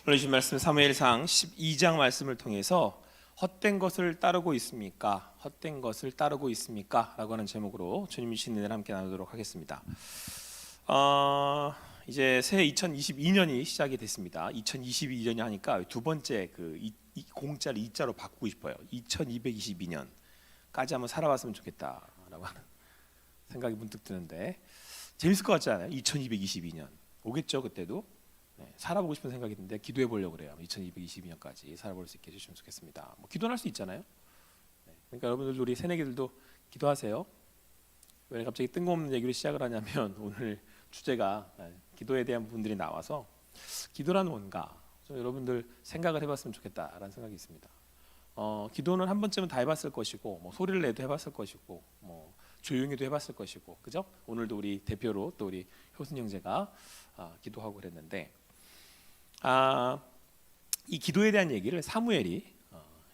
오늘 주신 말씀 사무엘상 12장 말씀을 통해서 헛된 것을 따르고 있습니까? 헛된 것을 따르고 있습니까? 라고 하는 제목으로 주님이 주신 은혜를 함께 나누도록 하겠습니다. 이제 새해 2022년이 시작이 됐습니다. 2022년이 하니까 두 번째 이 공자를 이자로 바꾸고 싶어요. 2222년까지 한번 살아왔으면 좋겠다라고 하는 생각이 문득 드는데 재밌을 것 같지 않아요? 2222년 오겠죠 그때도? 네, 살아보고 싶은 생각이 드는데 기도해 보려고 그래요. 2222년까지 살아볼 수 있게 해주시면 좋겠습니다. 기도는 할 수 있잖아요. 네, 그러니까 여러분들 우리 새내기들도 기도하세요. 왜 갑자기 뜬금없는 얘기를 시작을 하냐면 오늘 주제가 기도에 대한 부분들이 나와서 기도란 뭔가 좀 여러분들 생각을 해봤으면 좋겠다라는 생각이 있습니다. 기도는 한 번쯤은 다 해봤을 것이고 소리를 내도 해봤을 것이고 조용히도 해봤을 것이고 그죠? 오늘도 우리 대표로 또 우리 효순 형제가 기도하고 그랬는데 이 기도에 대한 얘기를 사무엘이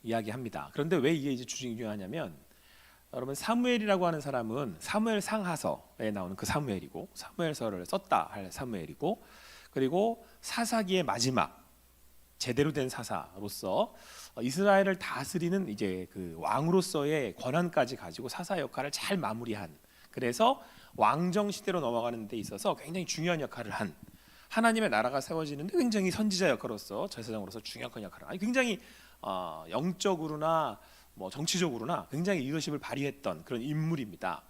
이야기합니다. 그런데 왜 이게 이제 중요하냐면 여러분 사무엘이라고 하는 사람은 사무엘상하서에 나오는 그 사무엘이고 사무엘서를 썼다 할 사무엘이고 그리고 사사기의 마지막 제대로 된 사사로서 이스라엘을 다스리는 이제 그 왕으로서의 권한까지 가지고 사사 역할을 잘 마무리한 그래서 왕정 시대로 넘어가는 데 있어서 굉장히 중요한 역할을 한 하나님의 나라가 세워지는데 굉장히 선지자 역할로서 제사장으로서 중요한 역할을 아니 굉장히 영적으로나 정치적으로나 굉장히 리더십을 발휘했던 그런 인물입니다.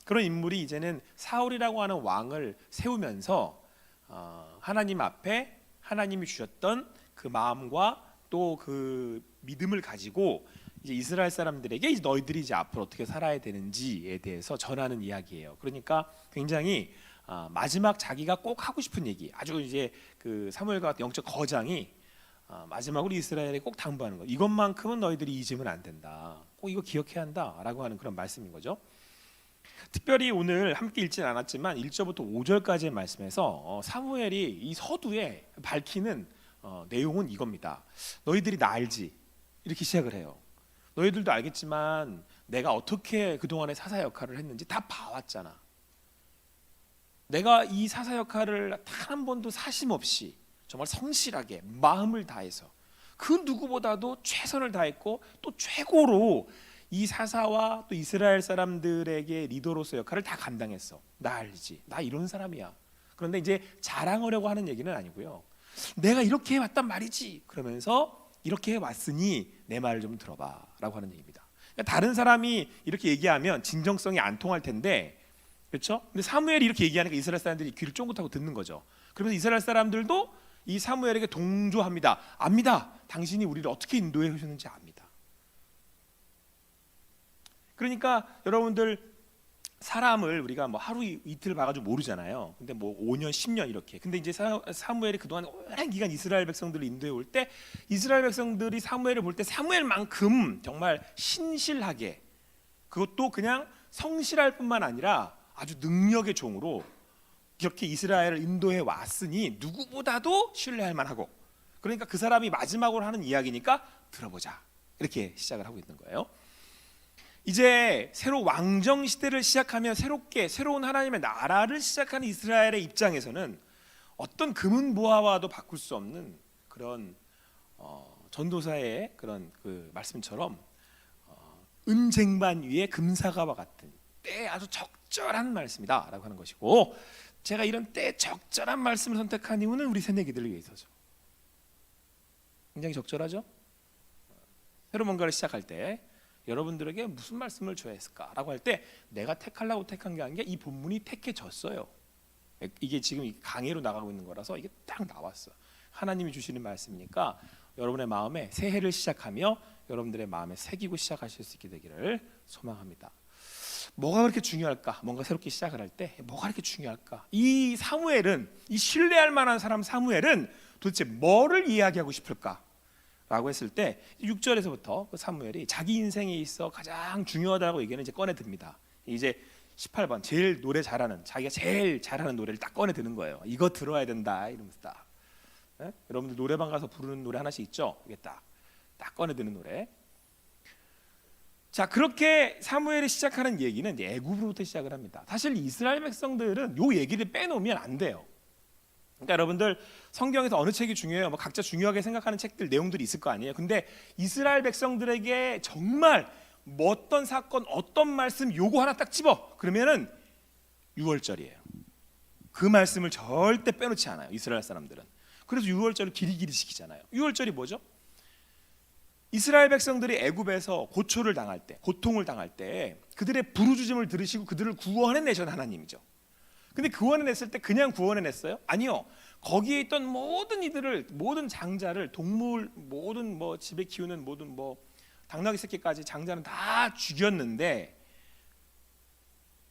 그런 인물이 이제는 사울이라고 하는 왕을 세우면서 하나님 앞에 하나님이 주셨던 그 마음과 또 그 믿음을 가지고 이제 이스라엘 사람들에게 이제 너희들이 이제 앞으로 어떻게 살아야 되는지에 대해서 전하는 이야기예요. 그러니까 굉장히 마지막 자기가 꼭 하고 싶은 얘기, 아주 이제 그 사무엘과 같은 영적 거장이 마지막으로 이스라엘에 꼭 당부하는 거. 이것만큼은 너희들이 잊으면 안 된다. 꼭 이거 기억해야 한다라고 하는 그런 말씀인 거죠. 특별히 오늘 함께 읽지는 않았지만 1절부터 5절까지의 말씀에서 사무엘이 이 서두에 밝히는 내용은 이겁니다. 너희들이 나 알지? 이렇게 시작을 해요. 너희들도 알겠지만 내가 어떻게 그동안의 사사 역할을 했는지 다 봐왔잖아. 내가 이 사사 역할을 단 한 번도 사심없이 정말 성실하게 마음을 다해서 그 누구보다도 최선을 다했고 또 최고로 이 사사와 또 이스라엘 사람들에게 리더로서 역할을 다 감당했어. 나 알지? 나 이런 사람이야. 그런데 이제 자랑하려고 하는 얘기는 아니고요. 내가 이렇게 해왔단 말이지. 그러면서 이렇게 해왔으니 내 말을 좀 들어봐 라고 하는 얘기입니다. 그러니까 다른 사람이 이렇게 얘기하면 진정성이 안 통할 텐데 그렇죠? 근데 사무엘이 이렇게 얘기하니까 이스라엘 사람들이 귀를 쫑긋하고 듣는 거죠. 그러면서 이스라엘 사람들도 이 사무엘에게 동조합니다. 압니다. 당신이 우리를 어떻게 인도해 오셨는지 압니다. 그러니까 여러분들 사람을 우리가 하루 이틀 봐가지고 모르잖아요. 근데 5년, 10년 이렇게. 근데 이제 사무엘이 그동안 오랜 기간 이스라엘 백성들을 인도해 올 때 이스라엘 백성들이 사무엘을 볼 때 사무엘만큼 정말 신실하게 그것도 그냥 성실할 뿐만 아니라 아주 능력의 종으로 이렇게 이스라엘을 인도해 왔으니 누구보다도 신뢰할 만하고 그러니까 그 사람이 마지막으로 하는 이야기니까 들어보자 이렇게 시작을 하고 있는 거예요. 이제 새로 왕정 시대를 시작하며 새로운 하나님의 나라를 시작하는 이스라엘의 입장에서는 어떤 금은보화와도 바꿀 수 없는 그런 전도사의 그런 그 말씀처럼 은쟁반 위에 금사과와 같은 때 아주 적절한 말씀이다라고 하는 것이고 제가 이런 때 적절한 말씀을 선택한 이유는 우리 새내기들을 위해서죠. 굉장히 적절하죠? 새로 뭔가를 시작할 때 여러분들에게 무슨 말씀을 줘야 했을까라고 할 때 내가 택하려고 택한 게 아닌 게 이 본문이 택해졌어요. 이게 지금 강해로 나가고 있는 거라서 이게 딱 나왔어. 하나님이 주시는 말씀이니까 여러분의 마음에 새해를 시작하며 여러분들의 마음에 새기고 시작하실 수 있게 되기를 소망합니다. 뭐가 그렇게 중요할까? 뭔가 새롭게 시작을 할 때 뭐가 그렇게 중요할까? 이 사무엘은 이 신뢰할 만한 사람 사무엘은 도대체 뭐를 이야기하고 싶을까? 라고 했을 때 6절에서부터 그 사무엘이 자기 인생에 있어 가장 중요하다고 얘기는 이제 꺼내 듭니다. 이제 18번 제일 노래 잘하는 자기가 제일 잘하는 노래를 딱 꺼내 드는 거예요. 이거 들어야 된다 이러면서 딱. 네? 여러분들 노래방 가서 부르는 노래 하나씩 있죠? 이게 딱 꺼내 드는 노래. 자 그렇게 사무엘이 시작하는 얘기는 이제 애굽으로부터 시작을 합니다. 사실 이스라엘 백성들은 요 얘기를 빼놓으면 안 돼요. 그러니까 여러분들 성경에서 어느 책이 중요해요? 뭐 각자 중요하게 생각하는 책들 내용들이 있을 거 아니에요. 근데 이스라엘 백성들에게 정말 뭐 어떤 사건, 어떤 말씀 요거 하나 딱 집어 그러면은 6월절이에요. 그 말씀을 절대 빼놓지 않아요, 이스라엘 사람들은. 그래서 6월절을 길이길이 지키잖아요. 6월절이 뭐죠? 이스라엘 백성들이 애굽에서 고초를 당할 때, 고통을 당할 때 그들의 부르짖음을 들으시고 그들을 구원해내신 하나님이죠. 근데 구원해냈을 때 그냥 구원해냈어요? 아니요. 거기에 있던 모든 이들을, 모든 장자를, 동물, 모든 뭐 집에 키우는 모든 뭐 당나귀 새끼까지 장자는 다 죽였는데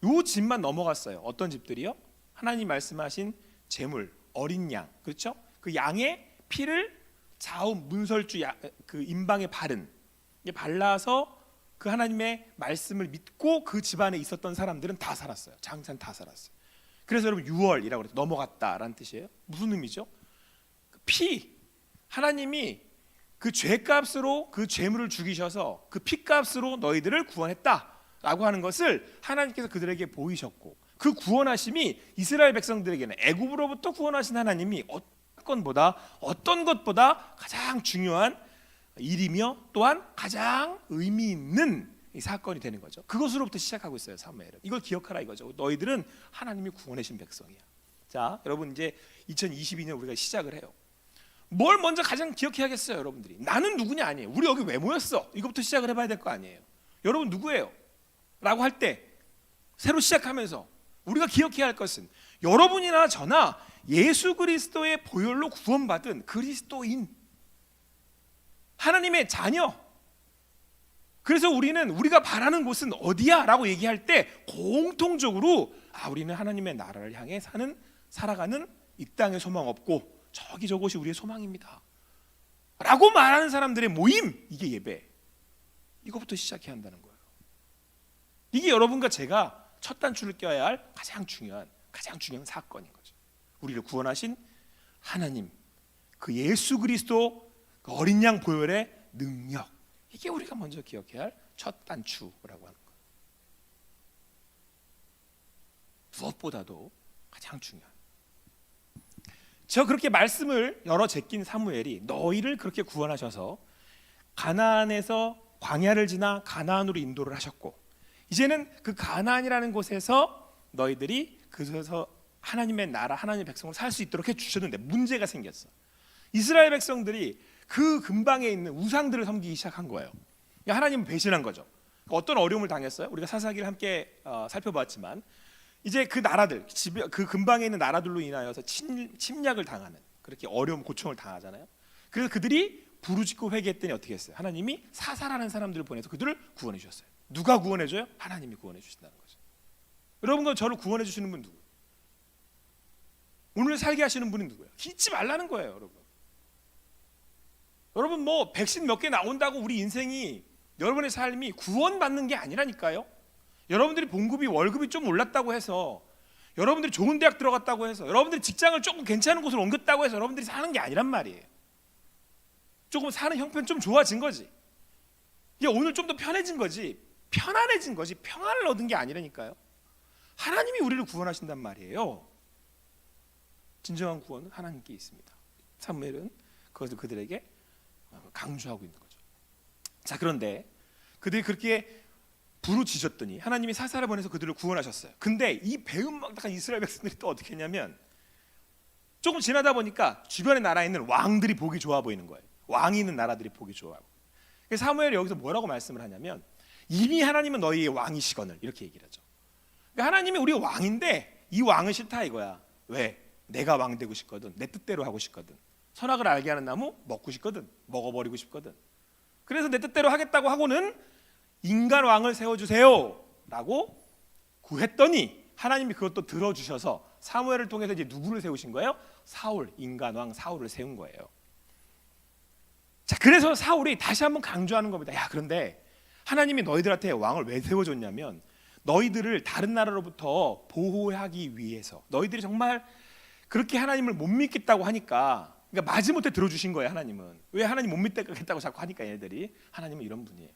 요 집만 넘어갔어요. 어떤 집들이요? 하나님 말씀하신 제물, 어린 양, 그렇죠? 그 양의 피를 좌우 문설주 그 임방에 발라서 그 하나님의 말씀을 믿고 그 집안에 있었던 사람들은 다 살았어요. 장자는 다 살았어요. 그래서 여러분 6월이라고 그래서 넘어갔다라는 뜻이에요. 무슨 의미죠? 피, 하나님이 그 죄값으로 그 죄물을 죽이셔서 그 피값으로 너희들을 구원했다라고 하는 것을 하나님께서 그들에게 보이셨고, 그 구원하심이 이스라엘 백성들에게는 애굽으로부터 구원하신 하나님이 어떤 것보다 가장 중요한 일이며 또한 가장 의미 있는 이 사건이 되는 거죠. 그것으로부터 시작하고 있어요, 사무엘은. 이걸 기억하라 이거죠. 너희들은 하나님이 구원하신 백성이야. 자, 여러분 이제 2022년 우리가 시작을 해요. 뭘 먼저 가장 기억해야겠어요, 여러분들이. 나는 누구냐 아니에요. 우리 여기 왜 모였어? 이것부터 시작을 해봐야 될 거 아니에요. 여러분 누구예요? 라고 할 때 새로 시작하면서 우리가 기억해야 할 것은 여러분이나 저나 예수 그리스도의 보혈로 구원받은 그리스도인, 하나님의 자녀. 그래서 우리가 바라는 곳은 어디야? 라고 얘기할 때 공통적으로 우리는 하나님의 나라를 향해 살아가는 이 땅에 소망 없고 저곳이 우리의 소망입니다 라고 말하는 사람들의 모임, 이게 예배. 이거부터 시작해야 한다는 거예요. 이게 여러분과 제가 첫 단추를 껴야 할 가장 중요한 사건인 거죠. 우리를 구원하신 하나님, 그 예수 그리스도 그 어린 양 보혈의 능력, 이게 우리가 먼저 기억해야 할 첫 단추라고 하는 거예요. 무엇보다도 가장 중요한. 저 그렇게 말씀을 열어 제낀 사무엘이 너희를 그렇게 구원하셔서 가나안에서 광야를 지나 가나안으로 인도를 하셨고, 이제는 그 가나안이라는 곳에서 너희들이 그곳에서 하나님의 나라, 하나님의 백성으로 살 수 있도록 해주셨는데 문제가 생겼어. 이스라엘 백성들이 그 근방에 있는 우상들을 섬기기 시작한 거예요. 하나님은 배신한 거죠. 어떤 어려움을 당했어요? 우리가 사사기를 함께 살펴봤지만 이제 그 나라들, 그 근방에 있는 나라들로 인하여서 침략을 당하는, 그렇게 어려움, 고충을 당하잖아요. 그래서 그들이 부르짖고 회개했더니 어떻게 했어요? 하나님이 사살하는 사람들을 보내서 그들을 구원해 주셨어요. 누가 구원해 줘요? 하나님이 구원해 주신다는 거죠. 여러분과 저를 구원해 주시는 분 누구예요? 오늘 살게 하시는 분이 누구예요? 잊지 말라는 거예요, 여러분. 여러분 뭐 백신 몇 개 나온다고 우리 인생이, 여러분의 삶이 구원받는 게 아니라니까요. 여러분들이 봉급이, 월급이 좀 올랐다고 해서, 여러분들이 좋은 대학 들어갔다고 해서, 여러분들이 직장을 조금 괜찮은 곳으로 옮겼다고 해서 여러분들이 사는 게 아니란 말이에요. 조금 사는 형편 좀 좋아진 거지, 이게 오늘 좀 더 편해진 거지, 편안해진 거지, 평안을 얻은 게 아니라니까요. 하나님이 우리를 구원하신단 말이에요. 진정한 구원은 하나님께 있습니다. 사무엘은 그것을 그들에게 강조하고 있는 거죠. 자, 그런데 그들이 그렇게 부르짖었더니 하나님이 사사를 보내서 그들을 구원하셨어요. 근데 이 배은망덕한 이스라엘 백성들이 또 어떻게 했냐면, 조금 지나다 보니까 주변의 나라에 있는 왕들이 보기 좋아 보이는 거예요. 왕이 있는 나라들이 보기 좋아하고. 그래서 사무엘이 여기서 뭐라고 말씀을 하냐면, 이미 하나님은 너희의 왕이시거늘, 이렇게 얘기를 하죠. 그러니까 하나님이 우리가 왕인데 이 왕은 싫다 이거야. 왜? 내가 왕 되고 싶거든, 내 뜻대로 하고 싶거든, 선악을 알게 하는 나무 먹고 싶거든, 먹어버리고 싶거든. 그래서 내 뜻대로 하겠다고 하고는 인간 왕을 세워주세요 라고 구했더니 하나님이 그것도 들어주셔서 사무엘을 통해서 이제 누구를 세우신 거예요? 사울, 인간 왕 사울을 세운 거예요. 자, 그래서 사울이 다시 한번 강조하는 겁니다. 야, 그런데 하나님이 너희들한테 왕을 왜 세워줬냐면, 너희들을 다른 나라로부터 보호하기 위해서. 너희들이 정말 그렇게 하나님을 못 믿겠다고 하니까, 그러니까 마지못해 들어주신 거예요. 하나님은 왜 하나님 못 믿겠다고 자꾸 하니까, 얘들이, 하나님은 이런 분이에요.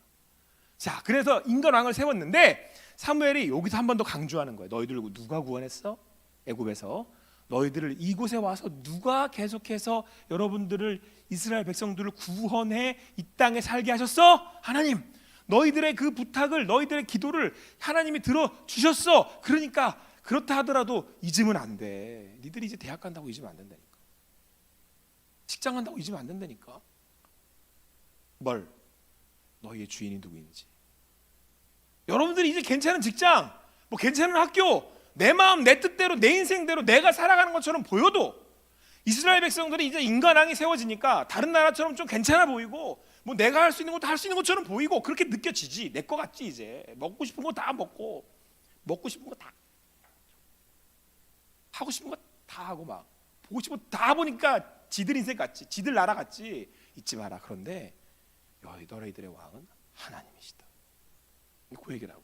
자, 그래서 인간 왕을 세웠는데 사무엘이 여기서 한 번 더 강조하는 거예요. 너희들 누가 구원했어? 애굽에서 너희들을 이곳에 와서 누가 계속해서 여러분들을 이스라엘 백성들을 구원해 이 땅에 살게 하셨어? 하나님. 너희들의 그 부탁을, 너희들의 기도를 하나님이 들어주셨어. 그러니까 그렇다 하더라도 잊으면 안 돼. 니들이 이제 대학 간다고 잊으면 안 된다니까. 직장 간다고 잊으면 안 된다니까. 뭘? 너희의 주인이 누구인지. 여러분들이 이제 괜찮은 직장, 뭐 괜찮은 학교, 내 마음 내 뜻대로 내 인생대로 내가 살아가는 것처럼 보여도 이스라엘 백성들이 이제 인간왕이 세워지니까 다른 나라처럼 좀 괜찮아 보이고 뭐 내가 할 수 있는 것도 할 수 있는 것처럼 보이고 그렇게 느껴지지. 내 거 같지. 이제 먹고 싶은 거 다 먹고 싶은 거 다 하고 싶은 거 다 하고 막 보고 싶은 거 다 보니까 지들 인생 같지. 지들 나라 같지. 잊지 마라. 그런데 너희들의 왕은 하나님이시다. 그 얘기를 하고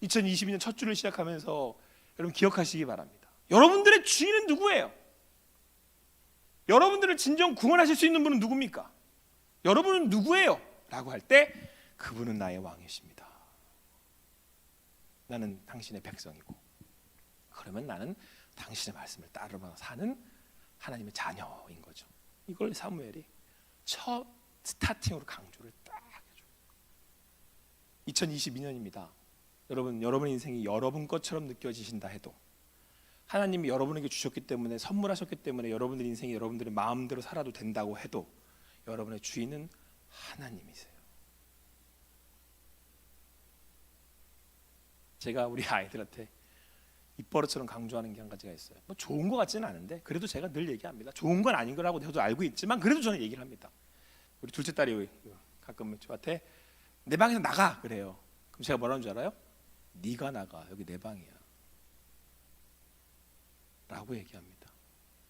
2022년 첫 주를 시작하면서 여러분 기억하시기 바랍니다. 여러분들의 주인은 누구예요? 여러분들을 진정 구원하실 수 있는 분은 누굽니까? 여러분은 누구예요? 라고 할 때 그분은 나의 왕이십니다. 나는 당신의 백성이고 그러면 나는 당신의 말씀을 따르며 사는 하나님의 자녀인 거죠. 이걸 사무엘이 첫 스타팅으로 강조를 딱 해줘요. 2022년입니다. 여러분의 인생이 여러분 것처럼 느껴지신다 해도 하나님이 여러분에게 주셨기 때문에 선물하셨기 때문에 여러분들 인생이 여러분들의 마음대로 살아도 된다고 해도 여러분의 주인은 하나님이세요. 제가 우리 아이들한테 입버릇처럼 강조하는 게 한 가지가 있어요. 뭐 좋은 것 같지는 않은데 그래도 제가 늘 얘기합니다. 좋은 건 아닌 거라고 저도 알고 있지만 그래도 저는 얘기를 합니다. 우리 둘째 딸이 가끔 저한테 내 방에서 나가 그래요. 그럼 제가 뭐라는 줄 알아요? 네가 나가. 여기 내 방이야. 라고 얘기합니다.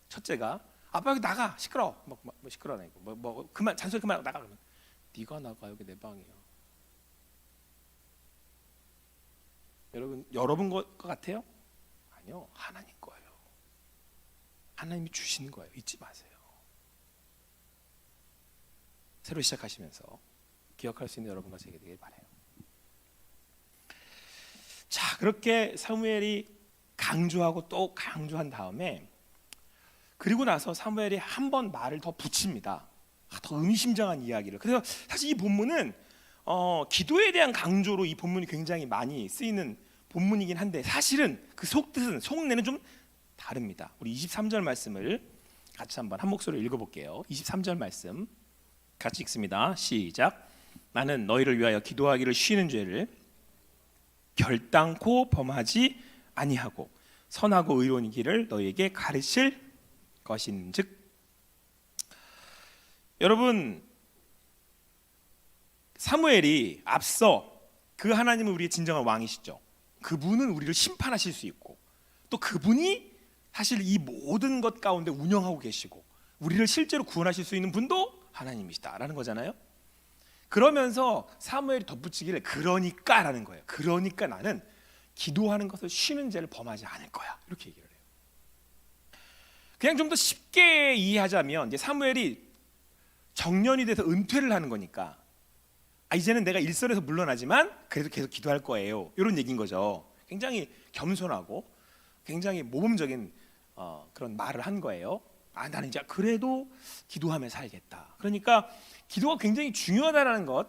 첫째가 아빠 여기 나가. 시끄러워. 뭐 시끄러워. 뭐 그만 잔소리 그만 나가. 그러면 네가 나가. 여기 내 방이야. 여러분 것 같아요? 아니요. 하나님 거예요. 하나님이 주신 거예요. 잊지 마세요. 새로 시작하시면서 기억할 수 있는 여러분과 제게 되길 바라요. 자, 그렇게 사무엘이 강조하고 또 강조한 다음에 그리고 나서 사무엘이 한 번 말을 더 붙입니다. 더 의미심장한 이야기를. 그래서 사실 이 본문은 기도에 대한 강조로 이 본문이 굉장히 많이 쓰이는 본문이긴 한데 사실은 그 속뜻은 속내는 좀 다릅니다. 우리 23절 말씀을 같이 한번 한 목소리로 읽어볼게요. 23절 말씀 같이 읽습니다. 시작. 나는 너희를 위하여 기도하기를 쉬는 죄를 결단코 범하지 아니하고 선하고 의로운 길을 너희에게 가르칠 것인즉. 여러분, 사무엘이 앞서 그 하나님은 우리의 진정한 왕이시죠. 그분은 우리를 심판하실 수 있고 또 그분이 사실 이 모든 것 가운데 운영하고 계시고 우리를 실제로 구원하실 수 있는 분도 하나님이시다라는 거잖아요. 그러면서 사무엘이 덧붙이기를 그러니까라는 거예요. 그러니까 나는 기도하는 것을 쉬는 죄를 범하지 않을 거야. 이렇게 얘기를 해요. 그냥 좀 더 쉽게 이해하자면 이제 사무엘이 정년이 돼서 은퇴를 하는 거니까 이제는 내가 일선에서 물러나지만 그래도 계속 기도할 거예요. 이런 얘기인 거죠. 굉장히 겸손하고 굉장히 모범적인 그런 말을 한 거예요. 나는 이제 그래도 기도하며 살겠다. 그러니까 기도가 굉장히 중요하다는 것,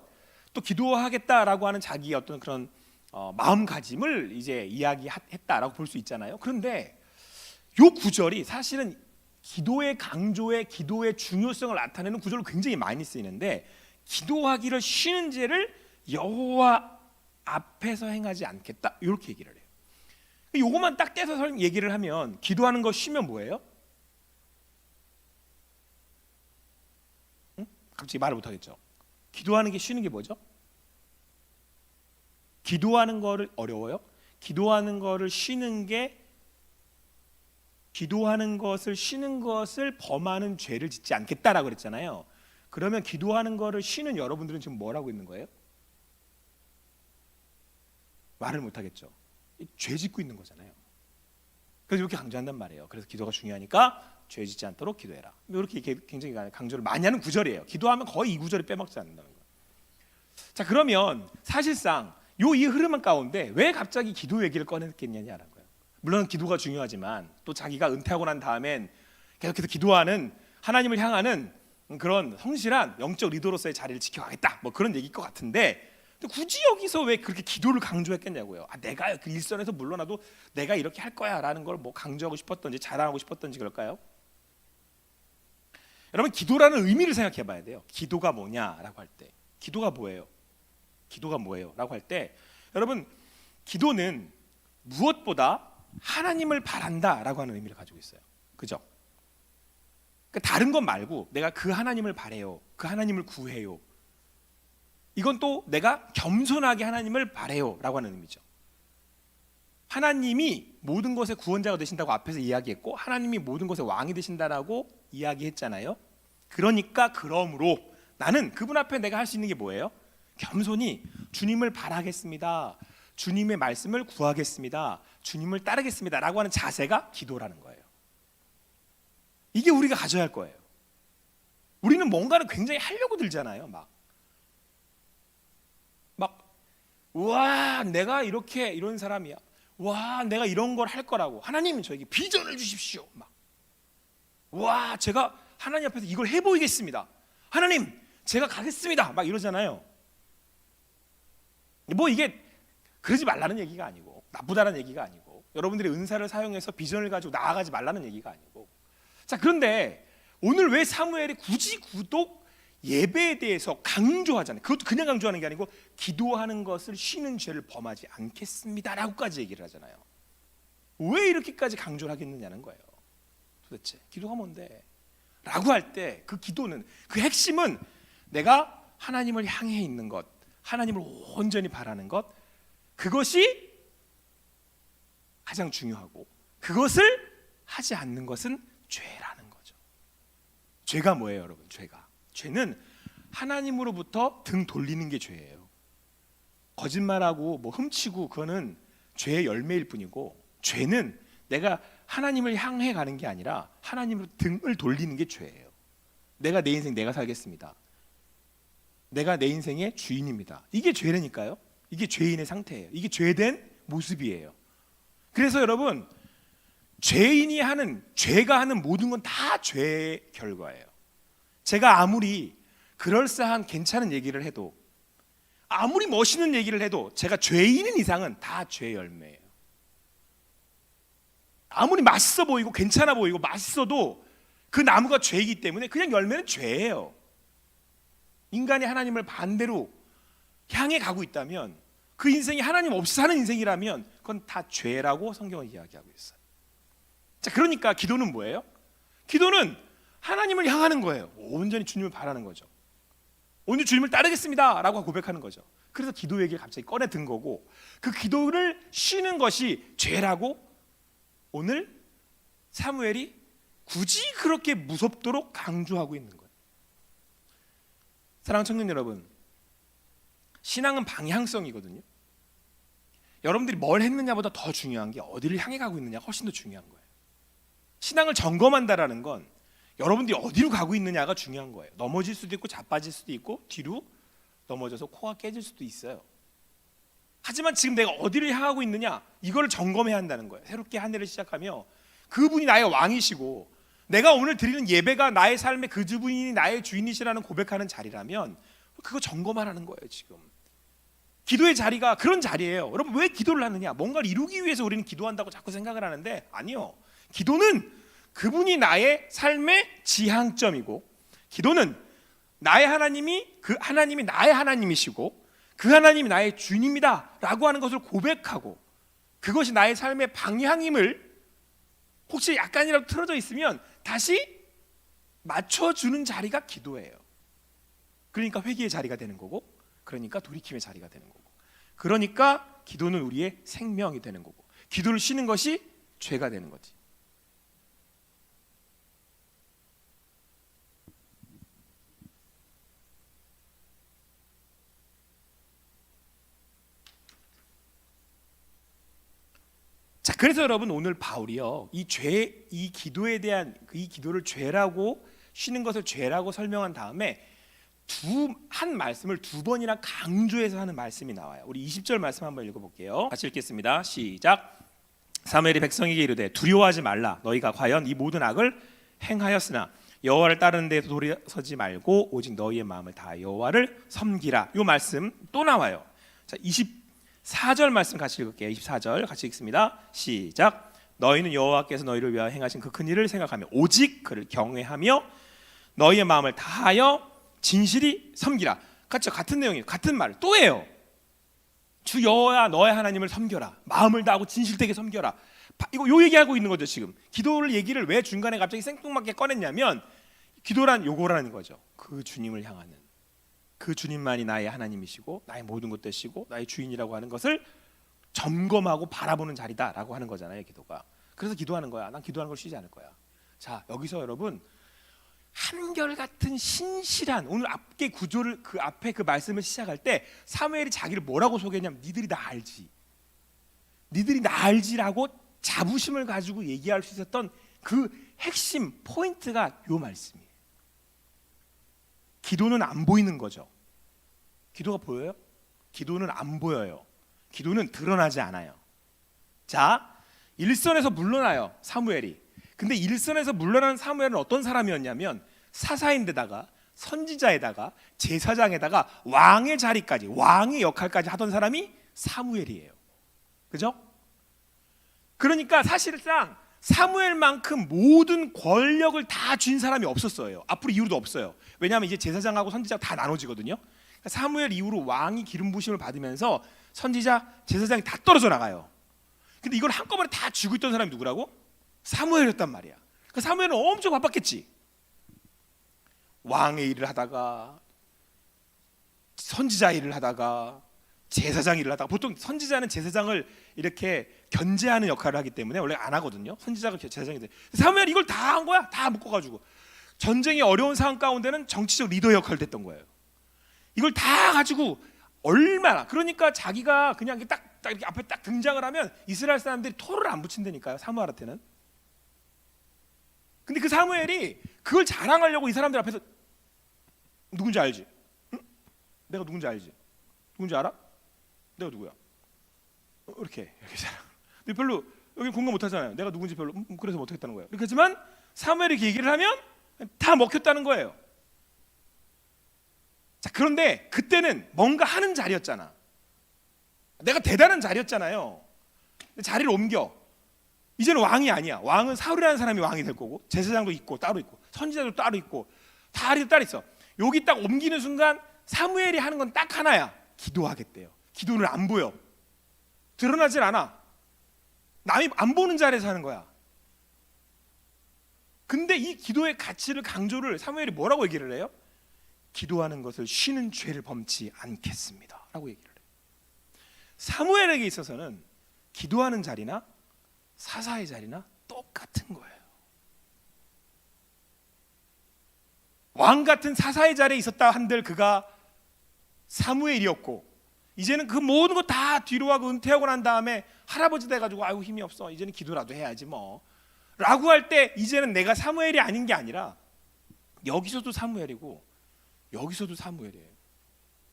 또 기도하겠다라고 하는 자기의 어떤 그런 마음가짐을 이제 이야기했다라고 볼 수 있잖아요. 그런데 이 구절이 사실은 기도의 강조에 기도의 중요성을 나타내는 구절로 굉장히 많이 쓰이는데 기도하기를 쉬는 죄를 여호와 앞에서 행하지 않겠다 이렇게 얘기를 해요. 이것만 딱 떼서 얘기를 하면 기도하는 거 쉬면 뭐예요? 갑자기 말을 못하겠죠. 기도하는 게 쉬는 게 뭐죠? 기도하는 거를 어려워요? 기도하는 거를 쉬는 게 기도하는 것을 쉬는 것을 범하는 죄를 짓지 않겠다라고 그랬잖아요. 그러면 기도하는 거를 쉬는 여러분들은 지금 뭘 하고 있는 거예요? 말을 못하겠죠. 죄 짓고 있는 거잖아요. 그래서 이렇게 강조한단 말이에요. 그래서 기도가 중요하니까 죄 짓지 않도록 기도해라. 이렇게 굉장히 강조를 많이 하는 구절이에요. 기도하면 거의 이 구절이 빼먹지 않는다는 거예요. 자, 그러면 사실상 이 흐름 가운데 왜 갑자기 기도 얘기를 꺼냈겠냐라는 거예요. 물론 기도가 중요하지만 또 자기가 은퇴하고 난 다음엔 계속해서 기도하는 하나님을 향하는 그런 성실한 영적 리더로서의 자리를 지켜가겠다, 뭐 그런 얘기일 것 같은데, 근데 굳이 여기서 왜 그렇게 기도를 강조했겠냐고요. 내가 그 일선에서 물러나도 내가 이렇게 할 거야라는 걸 뭐 강조하고 싶었던지 자랑하고 싶었던지 그럴까요? 여러분, 기도라는 의미를 생각해 봐야 돼요. 기도가 뭐냐라고 할 때, 기도가 뭐예요? 기도가 뭐예요? 라고 할 때, 여러분, 기도는 무엇보다 하나님을 바란다라고 하는 의미를 가지고 있어요. 그죠? 그러니까 다른 것 말고 내가 그 하나님을 바래요, 그 하나님을 구해요, 이건 또 내가 겸손하게 하나님을 바래요 라고 하는 의미죠. 하나님이 모든 것의 구원자가 되신다고 앞에서 이야기했고, 하나님이 모든 것의 왕이 되신다라고 이야기했잖아요. 그러니까 그러므로 나는 그분 앞에 내가 할 수 있는 게 뭐예요? 겸손히 주님을 바라겠습니다, 주님의 말씀을 구하겠습니다, 주님을 따르겠습니다 라고 하는 자세가 기도라는 거예요. 이게 우리가 가져야 할 거예요. 우리는 뭔가를 굉장히 하려고 들잖아요. 와, 내가 이런 사람이야, 와, 내가 이런 걸 할 거라고, 하나님 저에게 비전을 주십시오, 와, 제가 하나님 앞에서 이걸 해보이겠습니다, 하나님 제가 가겠습니다, 막 이러잖아요. 뭐 이게 그러지 말라는 얘기가 아니고 나쁘다는 얘기가 아니고 여러분들의 은사를 사용해서 비전을 가지고 나아가지 말라는 얘기가 아니고, 자, 그런데 오늘 왜 사무엘이 굳이 구독 예배에 대해서 강조하잖아요. 그것도 그냥 강조하는 게 아니고 기도하는 것을 쉬는 죄를 범하지 않겠습니다라고까지 얘기를 하잖아요. 왜 이렇게까지 강조를 하겠느냐는 거예요. 도대체 기도가 뭔데? 라고 할 때 그 기도는, 그 핵심은 내가 하나님을 향해 있는 것, 하나님을 온전히 바라는 것, 그것이 가장 중요하고, 그것을 하지 않는 것은 죄라는 거죠. 죄가 뭐예요, 여러분? 죄는 하나님으로부터 등 돌리는 게 죄예요. 거짓말하고 뭐 훔치고 그거는 죄의 열매일 뿐이고, 죄는 내가 하나님을 향해 가는 게 아니라 하나님으로 등을 돌리는 게 죄예요. 내가 내 인생 내가 살겠습니다, 내가 내 인생의 주인입니다, 이게 죄라니까요. 이게 죄인의 상태예요. 이게 죄된 모습이에요. 그래서 여러분, 죄가 하는 모든 건 다 죄의 결과예요. 제가 아무리 그럴싸한 괜찮은 얘기를 해도, 아무리 멋있는 얘기를 해도 제가 죄인인 이상은 다 죄의 열매예요. 아무리 맛있어 보이고 괜찮아 보이고 맛있어도 그 나무가 죄이기 때문에 그냥 열매는 죄예요. 인간이 하나님을 반대로 향해 가고 있다면, 그 인생이 하나님 없이 사는 인생이라면 그건 다 죄라고 성경은 이야기하고 있어요. 자, 그러니까 기도는 뭐예요? 기도는 하나님을 향하는 거예요. 온전히 주님을 바라는 거죠. 오늘 주님을 따르겠습니다 라고 고백하는 거죠. 그래서 기도 얘기를 갑자기 꺼내 든 거고, 그 기도를 쉬는 것이 죄라고 오늘 사무엘이 굳이 그렇게 무섭도록 강조하고 있는 거예요. 사랑하는 청년 여러분, 신앙은 방향성이거든요. 여러분들이 뭘 했느냐보다 더 중요한 게 어디를 향해 가고 있느냐가 훨씬 더 중요한 거예요. 신앙을 점검한다라는 건 여러분들이 어디로 가고 있느냐가 중요한 거예요. 넘어질 수도 있고 자빠질 수도 있고 뒤로 넘어져서 코가 깨질 수도 있어요. 하지만 지금 내가 어디를 향하고 있느냐, 이걸 점검해야 한다는 거예요. 새롭게 한 해를 시작하며 그분이 나의 왕이시고 내가 오늘 드리는 예배가 나의 삶의 그분이 나의 주인이시라는 고백하는 자리라면 그거 점검하라는 거예요. 지금 기도의 자리가 그런 자리예요. 여러분, 왜 기도를 하느냐? 뭔가를 이루기 위해서 우리는 기도한다고 자꾸 생각을 하는데, 아니요. 기도는 그분이 나의 삶의 지향점이고, 기도는 나의 하나님이 그 하나님이 나의 하나님이시고 그 하나님이 나의 주인입니다 라고 하는 것을 고백하고, 그것이 나의 삶의 방향임을 혹시 약간이라도 틀어져 있으면 다시 맞춰주는 자리가 기도예요. 그러니까 회개의 자리가 되는 거고, 그러니까 돌이킴의 자리가 되는 거고, 그러니까 기도는 우리의 생명이 되는 거고, 기도를 쉬는 것이 죄가 되는 거지. 자, 그래서 여러분, 오늘 바울이요, 이 기도에 대한 이 기도를 죄라고, 쉬는 것을 죄라고 설명한 다음에 한 말씀을 두 번이나 강조해서 하는 말씀이 나와요. 우리 20절 말씀 한번 읽어볼게요. 같이 읽겠습니다. 시작. 사무엘이 백성에게 이르되 두려워하지 말라. 너희가 과연 이 모든 악을 행하였으나 여호와를 따르는 데에서 돌이서지 말고 오직 너희의 마음을 다하여 여호와를 섬기라. 이 말씀 또 나와요. 자, 24절 말씀 같이 읽을게요. 24절 같이 읽습니다. 시작. 너희는 여호와께서 너희를 위하여 행하신 그 큰 일을 생각하며 오직 그를 경외하며 너희의 마음을 다하여 진실이 섬기라. 같죠? 같은 내용이에요. 같은 말 또 해요. 주 여호와 너의 하나님을 섬겨라. 마음을 다하고 진실되게 섬겨라. 이거 요 얘기하고 있는 거죠. 지금 기도를 얘기를 왜 중간에 갑자기 생뚱맞게 꺼냈냐면 기도란 요거라는 거죠. 그 주님을 향하는, 그 주님만이 나의 하나님이시고 나의 모든 것 되시고 나의 주인이라고 하는 것을 점검하고 바라보는 자리다라고 하는 거잖아요. 기도가. 그래서 기도하는 거야. 난 기도하는 걸 쉬지 않을 거야. 자, 여기서 여러분 한결같은 신실한, 오늘 앞에 구조를, 그 앞에 그 말씀을 시작할 때 사무엘이 자기를 뭐라고 소개했냐면 니들이 나 알지, 니들이 나 알지라고 자부심을 가지고 얘기할 수 있었던 그 핵심 포인트가 요 말씀이에요. 기도는 안 보이는 거죠. 기도가 보여요? 기도는 안 보여요. 기도는 드러나지 않아요. 자, 일선에서 물러나요, 사무엘이. 근데 일선에서 물러나는 사무엘은 어떤 사람이었냐면 사사인데다가 선지자에다가 제사장에다가 왕의 자리까지, 왕의 역할까지 하던 사람이 사무엘이에요. 그죠? 그러니까 사실상 사무엘만큼 모든 권력을 다 쥔 사람이 없었어요. 앞으로 이후로도 없어요. 왜냐하면 이제 제사장하고 선지자가 다 나눠지거든요. 그러니까 사무엘 이후로 왕이 기름 부심을 받으면서 선지자, 제사장이 다 떨어져 나가요. 근데 이걸 한꺼번에 다 쥐고 있던 사람이 누구라고? 사무엘이었단 말이야. 그러니까 사무엘은 엄청 바빴겠지. 왕의 일을 하다가 선지자 일을 하다가 제사장 일을 하다가, 보통 선지자는 제사장을 이렇게 견제하는 역할을 하기 때문에 원래 안 하거든요. 선지자가 제사장이 돼. 사무엘이 이걸 다 한 거야. 다 묶어가지고 전쟁이 어려운 상황 가운데는 정치적 리더 역할을 했던 거예요. 이걸 다 가지고 얼마나, 그러니까 자기가 그냥 딱 이렇게 앞에 딱 등장을 하면 이스라엘 사람들이 토를 안 붙인다니까요, 사무엘한테는. 근데 그 사무엘이 그걸 자랑하려고 이 사람들 앞에서 누군지 알지? 응? 내가 누군지 알지? 누군지 알아? 내가 누구야? 이렇게 자랑. 근데 별로 여기 공감 못 하잖아요. 내가 누군지 별로 그래서 못 하겠다는 거예요. 이렇게 하지만 사무엘이 이렇게 얘기를 하면 다 먹혔다는 거예요. 자, 그런데 그때는 뭔가 하는 자리였잖아. 내가 대단한 자리였잖아요. 자리를 옮겨. 이제는 왕이 아니야. 왕은 사울이라는 사람이 왕이 될 거고, 제사장도 있고 따로 있고 선지자도 따로 있고 다리도 따로 있어. 여기 딱 옮기는 순간 사무엘이 하는 건 딱 하나야. 기도하겠대요. 기도는 안 보여. 드러나질 않아. 남이 안 보는 자리에서 하는 거야. 근데 이 기도의 가치를, 강조를 사무엘이 뭐라고 얘기를 해요? 기도하는 것을 쉬는 죄를 범치 않겠습니다 라고 얘기를 해요. 사무엘에게 있어서는 기도하는 자리나 사사의 자리나 똑같은 거예요. 왕 같은 사사의 자리에 있었다 한들 그가 사무엘이었고, 이제는 그 모든 거 다 뒤로 하고 은퇴하고 난 다음에 할아버지 돼가지고 아이고 힘이 없어, 이제는 기도라도 해야지 뭐 라고 할 때 이제는 내가 사무엘이 아닌 게 아니라 여기서도 사무엘이고 여기서도 사무엘이에요.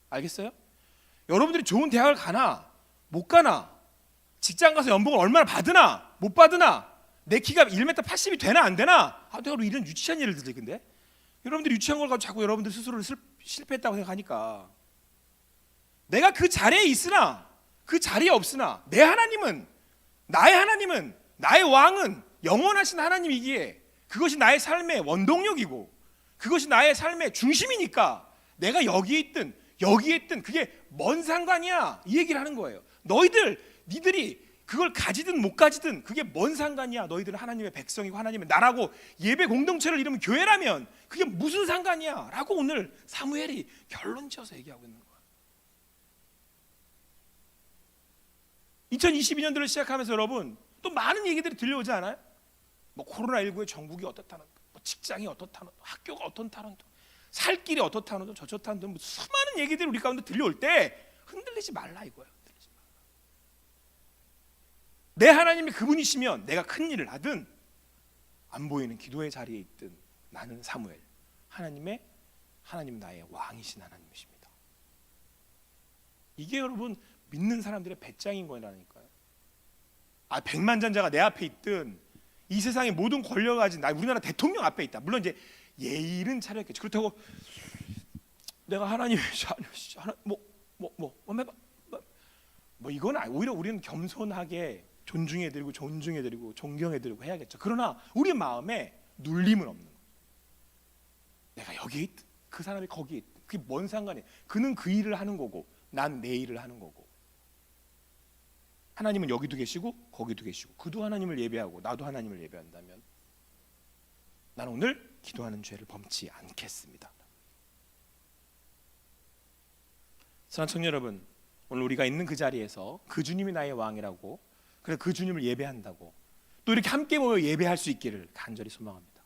알겠어요? 여러분들이 좋은 대학을 가나 못 가나, 직장 가서 연봉을 얼마나 받으나 못 받으나, 내 키가 1m 80이 되나 안 되나, 내가 이런 유치한 예를 들지. 근데 여러분들이 유치한 걸 가지고 자꾸 여러분들 스스로를 실패했다고 생각하니까, 내가 그 자리에 있으나 그 자리에 없으나 내 하나님은, 나의 하나님은, 나의 왕은 영원하신 하나님이기에 그것이 나의 삶의 원동력이고 그것이 나의 삶의 중심이니까 내가 여기에 있든 여기에 있든 그게 뭔 상관이야, 이 얘기를 하는 거예요. 니들이 그걸 가지든 못 가지든 그게 뭔 상관이야. 너희들은 하나님의 백성이고 하나님의 나라고 예배 공동체를 이루면 교회라면 그게 무슨 상관이야 라고 오늘 사무엘이 결론 지어서 얘기하고 있는 거야. 2022년도를 시작하면서 여러분 또 많은 얘기들이 들려오지 않아요? 뭐 코로나19의 전국이 어떻다는, 뭐 직장이 어떻다는, 학교가 어떻다는, 살 길이 어떻다는, 저렇다는, 뭐 수많은 얘기들이 우리 가운데 들려올 때 흔들리지 말라 이거야. 흔들리지 말라. 내 하나님이 그분이시면 내가 큰 일을 하든 안 보이는 기도의 자리에 있든 나는 사무엘, 하나님 나의 왕이신 하나님이십니다. 이게 여러분 믿는 사람들의 배짱인 거라니까요. 백만장자가 내 앞에 있든 이 세상의 모든 권력을 가진 우리나라 대통령 앞에 있다. 물론 이제 예의는 차렸겠지. 그렇다고 내가 하나님의 이건 오히려 우리는 겸손하게 존중해드리고 존중해드리고 존경해드리고 해야겠죠. 그러나 우리 마음에 눌림은 없는 거예요. 내가 여기에 있든 그 사람이 거기에 있든 그게 뭔 상관이에요. 그는 그 일을 하는 거고 난 내 일을 하는 거고, 하나님은 여기도 계시고 거기도 계시고, 그도 하나님을 예배하고 나도 하나님을 예배한다면 나는 오늘 기도하는 죄를 범치 않겠습니다. 사랑하는 청년 여러분, 오늘 우리가 있는 그 자리에서 그 주님이 나의 왕이라고, 그래서 그 주님을 예배한다고 또 이렇게 함께 모여 예배할 수 있기를 간절히 소망합니다.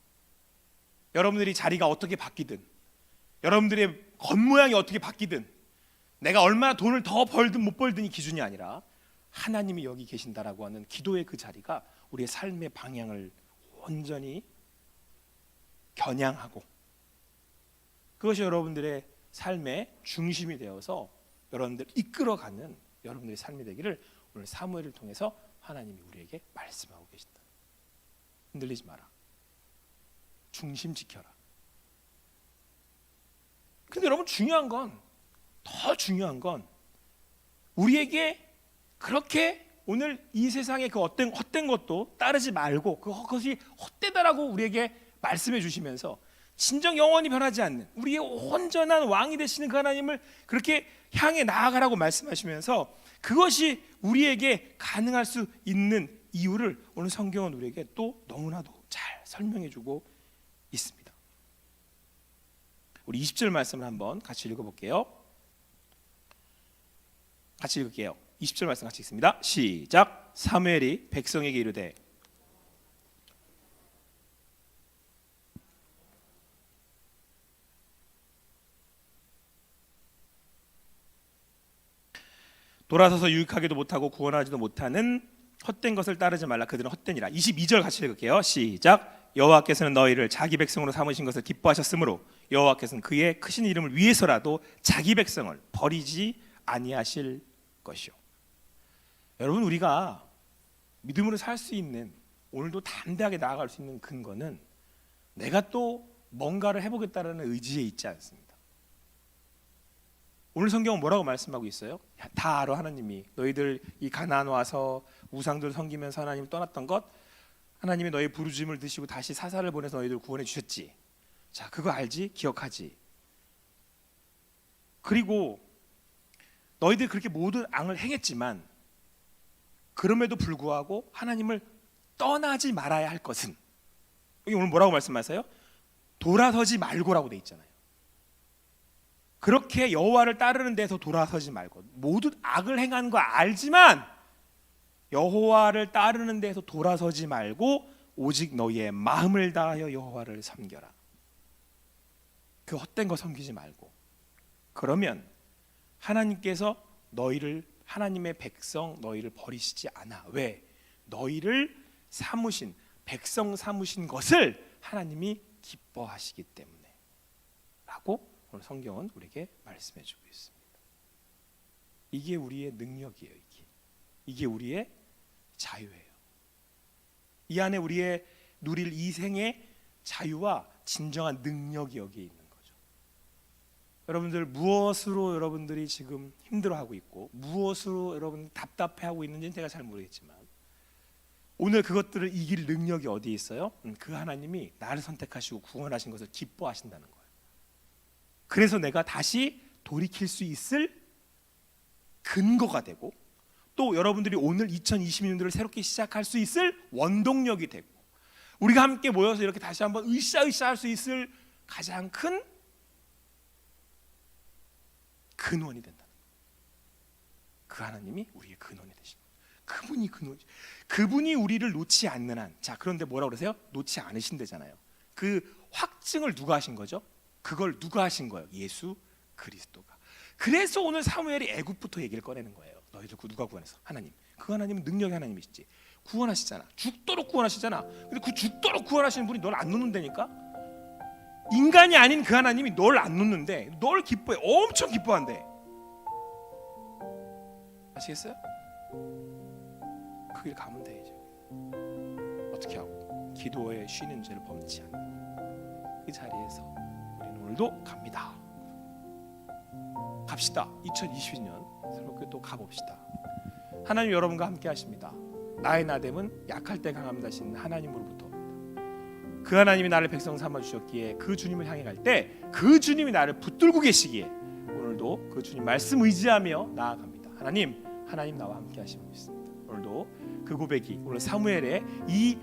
여러분들이 자리가 어떻게 바뀌든, 여러분들의 겉모양이 어떻게 바뀌든, 내가 얼마나 돈을 더 벌든 못 벌든이 기준이 아니라 하나님이 여기 계신다라고 하는 기도의 그 자리가 우리의 삶의 방향을 온전히 겨냥하고, 그것이 여러분들의 삶의 중심이 되어서 여러분들 이끌어가는 여러분들의 삶이 되기를 오늘 사무엘을 통해서 하나님이 우리에게 말씀하고 계신다. 흔들리지 마라. 중심 지켜라. 근데 여러분, 더 중요한 건 우리에게 그렇게 오늘 이 세상의 그 헛된 것도 따르지 말고 그것이 헛되다라고 우리에게 말씀해 주시면서 진정 영원히 변하지 않는 우리의 온전한 왕이 되시는 그 하나님을 그렇게 향해 나아가라고 말씀하시면서 그것이 우리에게 가능할 수 있는 이유를 오늘 성경은 우리에게 또 너무나도 잘 설명해 주고 있습니다. 우리 20절 말씀을 한번 같이 읽어볼게요. 같이 읽을게요. 20절 말씀 같이 읽습니다. 시작. 사무엘이 백성에게 이르되 돌아서서 유익하게도 못하고 구원하지도 못하는 헛된 것을 따르지 말라. 그들은 헛되니라. 22절 같이 읽을게요. 시작. 여호와께서는 너희를 자기 백성으로 삼으신 것을 기뻐하셨으므로 여호와께서는 그의 크신 이름을 위해서라도 자기 백성을 버리지 아니하실 것이요. 여러분, 우리가 믿음으로 살 수 있는, 오늘도 담대하게 나아갈 수 있는 근거는 내가 또 뭔가를 해보겠다라는 의지에 있지 않습니다. 오늘 성경은 뭐라고 말씀하고 있어요? 다 알아. 하나님이 너희들 이 가나안 와서 우상들 섬기면서 하나님을 떠났던 것, 하나님이 너희 부르짖음을 드시고 다시 사사를 보내서 너희들 구원해 주셨지. 자, 그거 알지? 기억하지? 그리고 너희들 그렇게 모든 앙을 행했지만 그럼에도 불구하고 하나님을 떠나지 말아야 할 것은, 여기 오늘 뭐라고 말씀하세요? 돌아서지 말고라고 돼 있잖아요. 그렇게 여호와를 따르는 데서 돌아서지 말고, 모든 악을 행한 거 알지만 여호와를 따르는 데서 돌아서지 말고 오직 너희의 마음을 다하여 여호와를 섬겨라. 그 헛된 거 섬기지 말고. 그러면 하나님께서 너희를, 하나님의 백성 너희를 버리시지 않아. 왜? 너희를 삼으신, 백성 삼으신 것을 하나님이 기뻐하시기 때문에 라고 오늘 성경은 우리에게 말씀해주고 있습니다. 이게 우리의 능력이에요. 이게 우리의 자유예요. 이 안에 우리의 누릴 이 생의 자유와 진정한 능력이 여기에 있는 거죠. 여러분들, 무엇으로 여러분들이 지금 힘들어하고 있고 무엇으로 여러분 답답해하고 있는지는 제가 잘 모르겠지만 오늘 그것들을 이길 능력이 어디에 있어요? 그 하나님이 나를 선택하시고 구원하신 것을 기뻐하신다는 거예요. 그래서 내가 다시 돌이킬 수 있을 근거가 되고, 또 여러분들이 오늘 2022년도를 새롭게 시작할 수 있을 원동력이 되고, 우리가 함께 모여서 이렇게 다시 한번 으쌰으쌰 할 수 있을 가장 큰 근원이 된다. 그 하나님이 우리의 근원이 되신 거예요. 그분이 근원이죠. 그분이 우리를 놓지 않는 한. 자, 그런데 뭐라고 그러세요? 놓지 않으신대잖아요. 그 확증을 누가 하신 거죠? 그걸 누가 하신 거예요? 예수 그리스도가. 그래서 오늘 사무엘이 애굽부터 얘기를 꺼내는 거예요. 너희들 누가 구원했어? 하나님. 그 하나님은 능력의 하나님이시지. 구원하시잖아. 죽도록 구원하시잖아. 근데 그 죽도록 구원하시는 분이 널 안 놓는다니까? 인간이 아닌 그 하나님이 널 안 놓는데 널 기뻐해. 엄청 기뻐한대. 아시겠어요? 그 길 가면 돼. 이제 어떻게 하고 기도에 쉬는 죄를 범치 않는 이 자리에서 우리는 오늘도 갑니다. 갑시다. 2022년 새롭게 또 가봅시다. 하나님 여러분과 함께 하십니다. 나의 나됨은 약할 때 강함이다 하신 하나님으로부터 그 하나님이 나를 백성 삼아 주셨기에 그 주님을 향해 갈 때 그 주님이 나를 붙들고 계시기에 오늘도 그 주님 말씀 의지하며 나아갑니다. 하나님 나와 함께 하시고 있습니다. 오늘도 그 고백이 오늘 사무엘의 이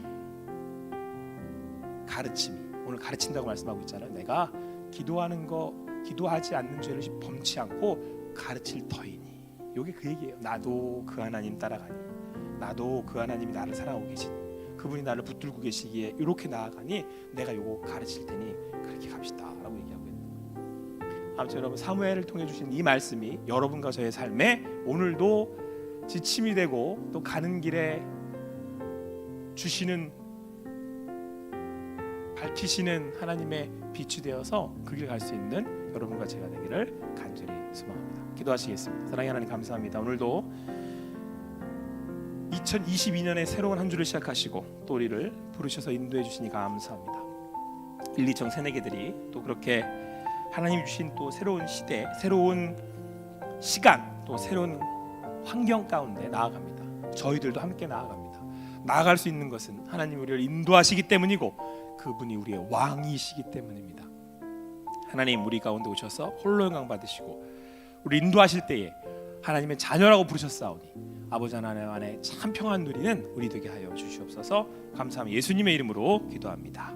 가르침이 오늘 가르친다고 말씀하고 있잖아요. 내가 기도하는 거 기도하지 않는 죄를 범치 않고 가르칠 터이니 이게 그 얘기예요. 나도 그 하나님 따라가니 나도 그 하나님이 나를 사랑하고 계시니 그분이 나를 붙들고 계시기에 이렇게 나아가니 내가 요거 가르칠 테니 그렇게 갑시다 라고 얘기하고 있는 거예요. 아무튼 여러분 사무엘을 통해 주신 이 말씀이 여러분과 저의 삶에 오늘도 지침이 되고 또 가는 길에 주시는 밝히시는 하나님의 빛이 되어서 그 길 갈 수 있는 여러분과 제가 되기를 간절히 소망합니다. 기도하시겠습니다. 사랑의 하나님 감사합니다. 오늘도 2022년의 새로운 한 주를 시작하시고 또 우리를 부르셔서 인도해 주시니 감사합니다. 1, 2청 새내기들이 또 그렇게 하나님이 주신 또 새로운 시대, 새로운 시간, 또 새로운 환경 가운데 나아갑니다. 저희들도 함께 나아갑니다. 나아갈 수 있는 것은 하나님 우리를 인도하시기 때문이고 그분이 우리의 왕이시기 때문입니다. 하나님 우리 가운데 오셔서 홀로 영광 받으시고 우리 인도하실 때에 하나님의 자녀라고 부르셨사오니 아버지 하나님 안에 참 평안 누리는 우리 되게 하여 주시옵소서. 감사합니다. 예수님의 이름으로 기도합니다.